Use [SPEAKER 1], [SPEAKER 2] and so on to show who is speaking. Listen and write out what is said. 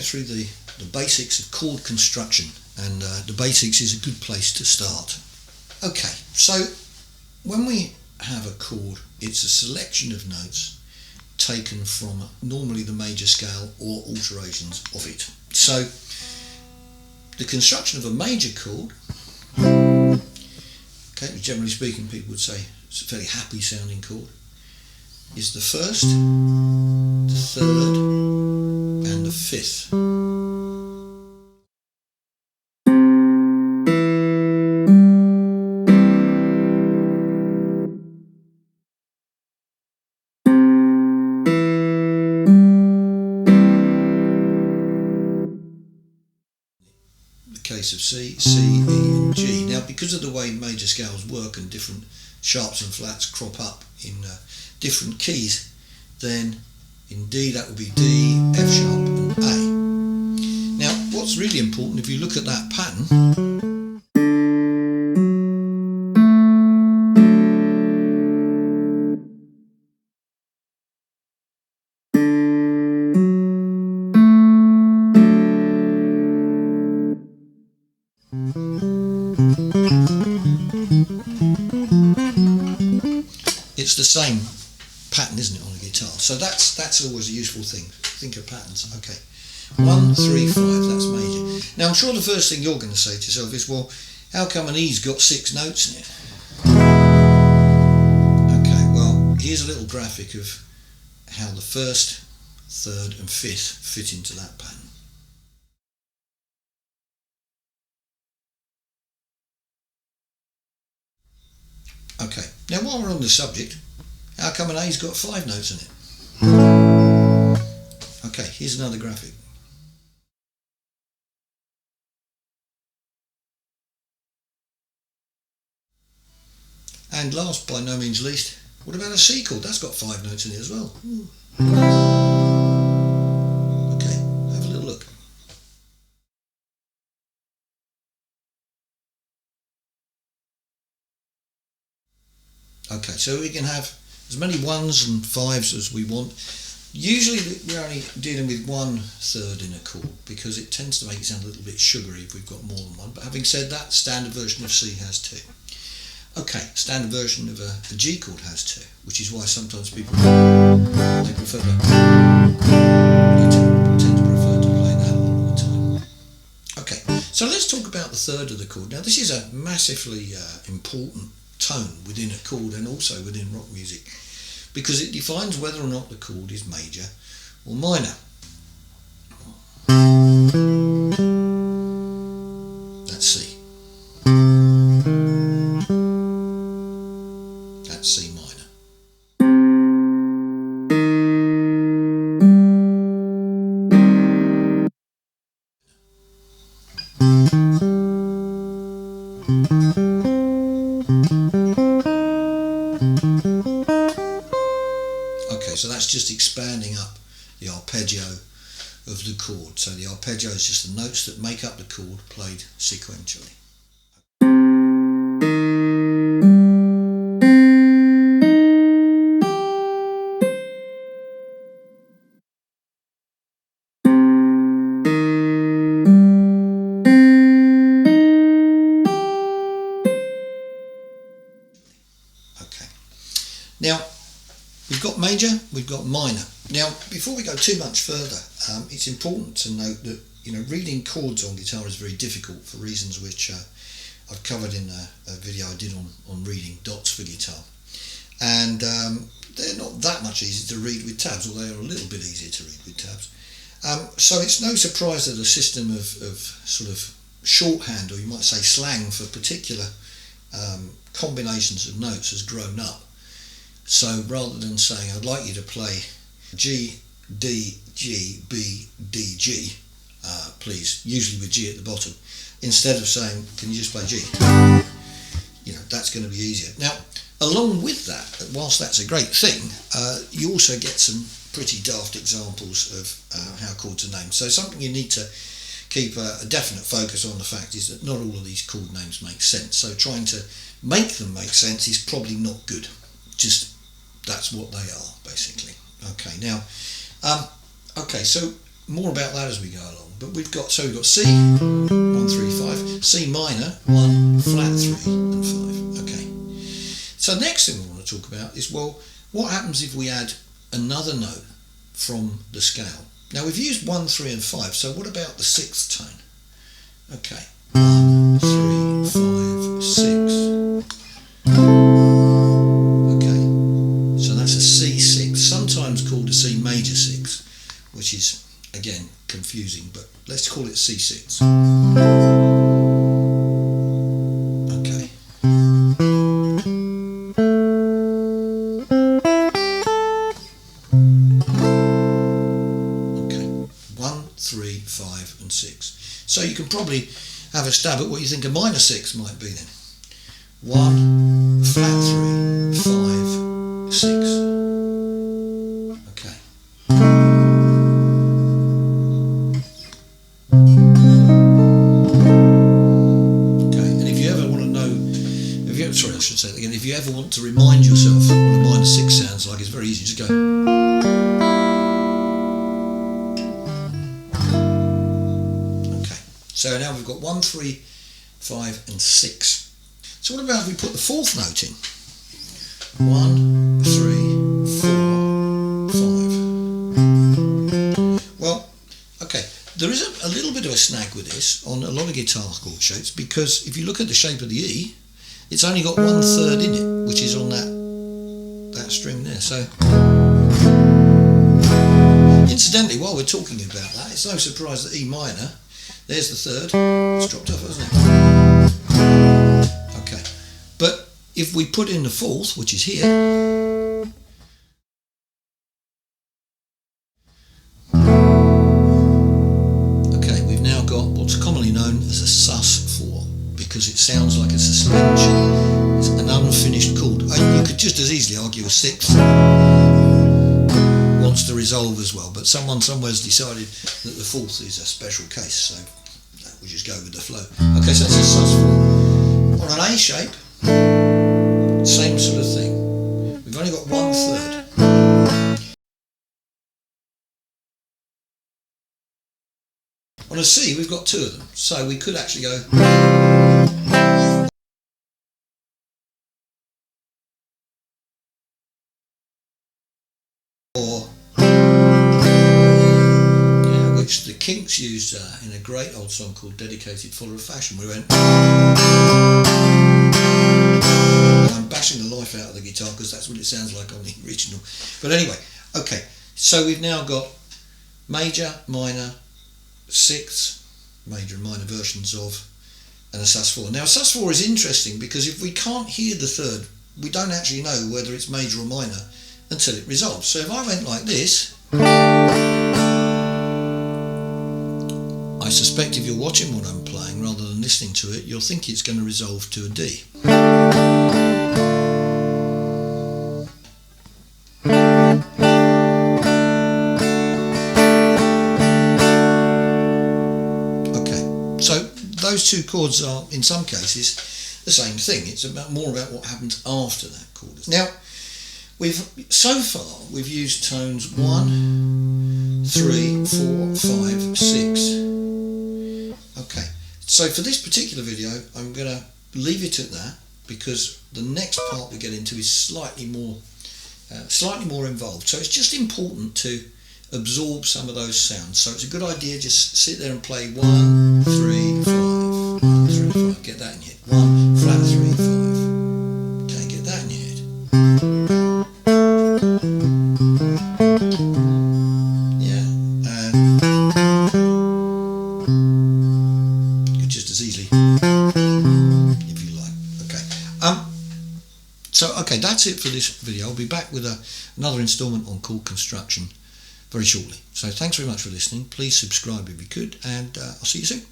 [SPEAKER 1] through the basics of chord construction, and the basics is a good place to start. Okay, so when we have a chord, it's a selection of notes taken from normally the major scale or alterations of it. So the construction of a major chord, okay, generally speaking people would say it's a fairly happy sounding chord, is the first, the third and the fifth. Case of C, C, E and G. Now because of the way major scales work and different sharps and flats crop up in different keys, then in D that would be D, F sharp and A. Now what's really important, if you look at that pattern, it's the same pattern, isn't it, on a guitar? So that's always a useful thing. Think of patterns. Okay, 1, 3, 5. That's major. Now I'm sure the first thing you're going to say to yourself is, well, how come an E's got 6 notes in it? Okay, well, here's a little graphic of how the first, third, and fifth fit into that pattern. Okay, now while we're on the subject, how come an A's got 5 notes in it? Okay, here's another graphic. And last, by no means least, what about a C chord? That's got 5 notes in it as well. Okay, have a little look. Okay, so we can have as many 1s and 5s as we want. Usually we're only dealing with 1/3 in a chord because it tends to make it sound a little bit sugary if we've got more than one. But having said that, standard version of C has 2. Okay, standard version of a G chord has 2, which is why sometimes people they prefer to tend to prefer to play that all the time. Okay, so let's talk about the third of the chord. Now this is a massively important tone within a chord and also within rock music, because it defines whether or not the chord is major or minor. That's C. That's C minor. Okay, so that's just expanding up the arpeggio of the chord. So the arpeggio is just the notes that make up the chord played sequentially. Okay. Now, we've got major, we've got minor. Now, before we go too much further, it's important to note that reading chords on guitar is very difficult for reasons which I've covered in a video I did on reading dots for guitar. And they're not that much easier to read with tabs, although they're a little bit easier to read with tabs. So it's no surprise that a system of sort of shorthand, or you might say slang, for particular combinations of notes has grown up. So rather than saying I'd like you to play G, D, G, B, D, G, please, usually with G at the bottom, instead of saying can you just play G, that's going to be easier. Now along with that, whilst that's a great thing, you also get some pretty daft examples of how chords are named. So something you need to keep a definite focus on the fact is that not all of these chord names make sense. So trying to make them make sense is probably not good. Just that's what they are, basically. Okay, now, so more about that as we go along. But we've got C 1 3 5, C minor 1 flat 3 and 5. Okay. So next thing we want to talk about is, well, what happens if we add another note from the scale? Now we've used 1 3 and 5, so what about the sixth tone? Okay, 1 3 5 6. Okay, so that's a C6, sometimes called a C major 6, which is again confusing, but let's call it C6. Okay. Okay, 1 3 5 and 6. So you can probably have a stab at what you think a minor 6 might be then. 1 flat 3 5 6. Okay. Sorry, I should say that again. If you ever want to remind yourself what a minor 6 sounds like, it's very easy. Just go. Okay. So now we've got 1 3 5 and 6. So what about if we put the fourth note in? 1 3 4 5. Well, okay. There is a little bit of a snag with this on a lot of guitar chord shapes, because if you look at the shape of the E, it's only got 1/3 in it, which is on that string there. So, incidentally, while we're talking about that, it's no surprise that E minor, there's the third, it's dropped off, hasn't it? Okay, but if we put in the fourth, which is here, okay, we've now got what's commonly known as a sus4. Because it sounds like a suspension. It's an unfinished chord. You could just as easily argue a sixth wants to resolve as well, but someone somewhere's decided that the fourth is a special case, so we'll just go with the flow. Okay, so that's a sus4. On an A shape, same sort of thing. We've only got 1/3. On a C, we've got 2 of them, so we could actually go. Or, yeah, which the Kinks used in a great old song called Dedicated Follower of Fashion. We went. I'm bashing the life out of the guitar because that's what it sounds like on the original. But anyway, okay, so we've now got major, minor, sixth, major and minor versions of, and a sus4. Now, sus4 is interesting because if we can't hear the third, we don't actually know whether it's major or minor until it resolves. So if I went like this, I suspect if you're watching what I'm playing rather than listening to it, you'll think it's going to resolve to a D. Those two chords are, in some cases, the same thing. It's more about what happens after that chord. Now, so far we've used tones 1, 3, 4, 5, 6. Okay, so for this particular video, I'm going to leave it at that because the next part we get into is slightly more involved. So it's just important to absorb some of those sounds. So it's a good idea just sit there and play 1, 3, 5, 1, 3, 5. Get that in your head. 1 flat 3, 5. Okay, get that in your head. Yeah, and you could just as easily, if you like. Okay. So okay, that's it for this video. I'll be back with another instalment on chord construction very shortly. So thanks very much for listening. Please subscribe if you could, and I'll see you soon.